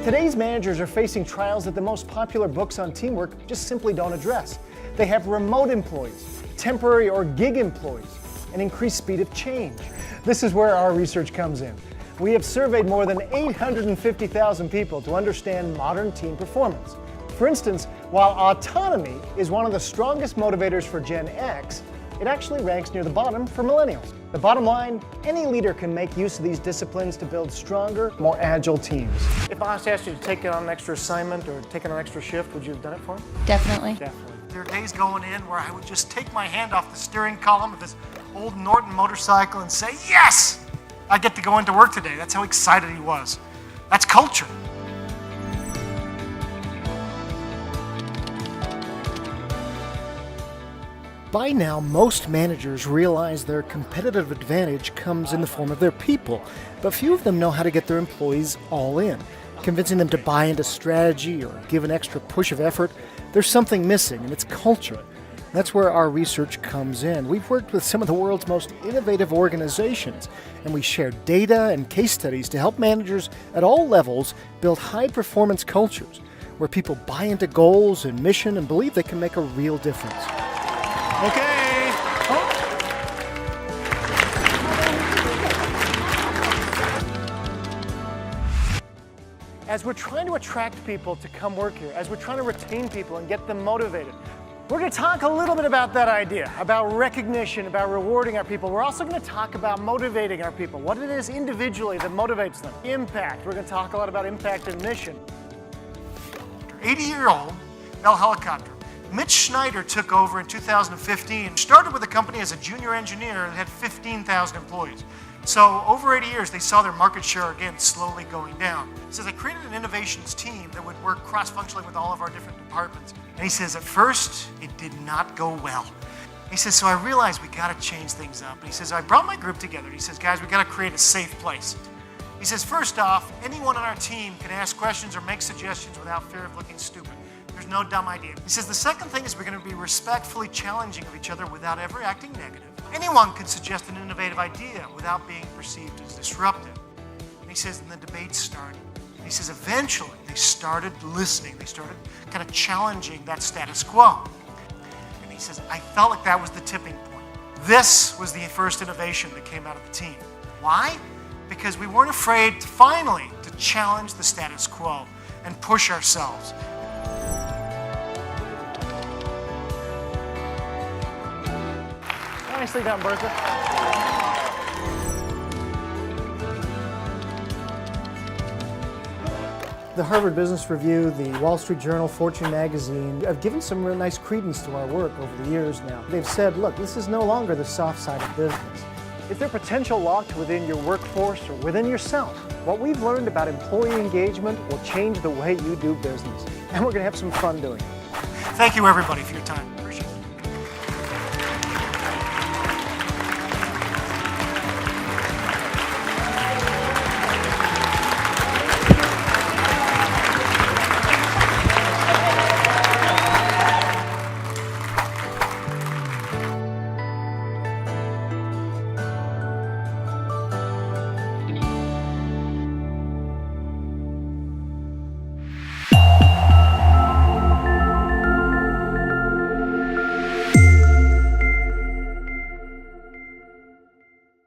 Today's managers are facing trials that the most popular books on teamwork just simply don't address. They have remote employees, temporary or gig employees, and increased speed of change. This is where our research comes in. We have surveyed more than 850,000 people to understand modern team performance. For instance, while autonomy is one of the strongest motivators for Gen X, it actually ranks near the bottom for millennials. The bottom line, any leader can make use of these disciplines to build stronger, more agile teams. If I asked you to take on an extra assignment or take on an extra shift, would you have done it for me? Definitely. Definitely. There are days going in where I would just take my hand off the steering column of this old Norton motorcycle and say, yes, I get to go into work today. That's how excited he was. That's culture. By now, most managers realize their competitive advantage comes in the form of their people, but few of them know how to get their employees all in. Convincing them to buy into strategy or give an extra push of effort, there's something missing, and it's culture. That's where our research comes in. We've worked with some of the world's most innovative organizations, and we share data and case studies to help managers at all levels build high-performance cultures where people buy into goals and mission and believe they can make a real difference. Okay. Oh. As we're trying to attract people to come work here, as we're trying to retain people and get them motivated, we're going to talk a little bit about that idea, about recognition, about rewarding our people. We're also going to talk about motivating our people, what it is individually that motivates them. Impact. We're going to talk a lot about impact and mission. 80-year-old Bell Helicopter. Mitch Schneider took over in 2015, started with the company as a junior engineer and had 15,000 employees. So over 80 years, they saw their market share again slowly going down. He says, I created an innovations team that would work cross-functionally with all of our different departments. And he says, at first, it did not go well. He says, so I realized we got to change things up. And he says, I brought my group together. He says, guys, we got to create a safe place. He says, first off, anyone on our team can ask questions or make suggestions without fear of looking stupid. There's no dumb idea. He says, the second thing is we're going to be respectfully challenging of each other without ever acting negative. Anyone can suggest an innovative idea without being perceived as disruptive. And he says, and the debate started. And he says, eventually, they started listening. They started kind of challenging that status quo. And he says, I felt like that was the tipping point. This was the first innovation that came out of the team. Why? Because we weren't afraid to finally to challenge the status quo and push ourselves. Nicely done, Bertha. The Harvard Business Review, the Wall Street Journal, Fortune magazine have given some real nice credence to our work over the years now. They've said, look, this is no longer the soft side of business. Is there potential locked within your workforce or within yourself? What we've learned about employee engagement will change the way you do business. And we're going to have some fun doing it. Thank you, everybody, for your time.